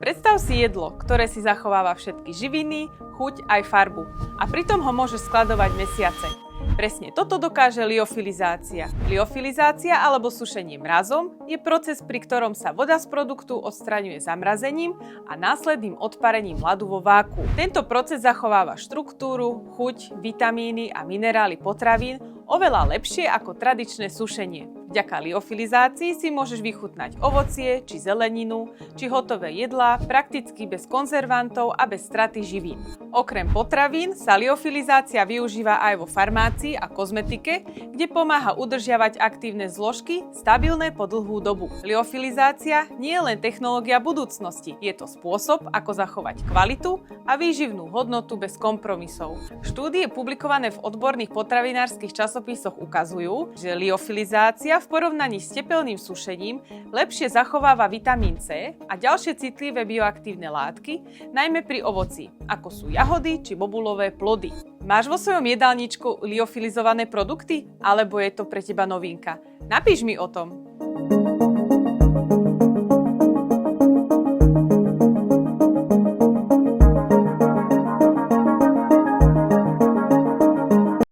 Predstav si jedlo, ktoré si zachováva všetky živiny, chuť aj farbu a pritom ho môžeš skladovať mesiace. Presne toto dokáže liofilizácia. Liofilizácia alebo sušenie mrazom je proces, pri ktorom sa voda z produktu odstraňuje zamrazením a následným odparením ľadu vo váku. Tento proces zachováva štruktúru, chuť, vitamíny a minerály potravín oveľa lepšie ako tradičné sušenie. Vďaka liofilizácii si môžeš vychutnať ovocie či zeleninu, či hotové jedlá prakticky bez konzervantov a bez straty živín. Okrem potravín sa liofilizácia využíva aj vo farmácii a kozmetike, kde pomáha udržiavať aktívne zložky stabilné po dlhú dobu. Liofilizácia nie je len technológia budúcnosti, je to spôsob, ako zachovať kvalitu a výživnú hodnotu bez kompromisov. Štúdie publikované v odborných potravinárskych časopisoch ukazujú, že liofilizácia v porovnaní s tepelným sušením lepšie zachováva vitamín C a ďalšie citlivé bioaktívne látky, najmä pri ovoci, ako sú jahody či bobulové plody. Máš vo svojom jedálničku liofilizované produkty? Alebo je to pre teba novinka? Napíš mi o tom.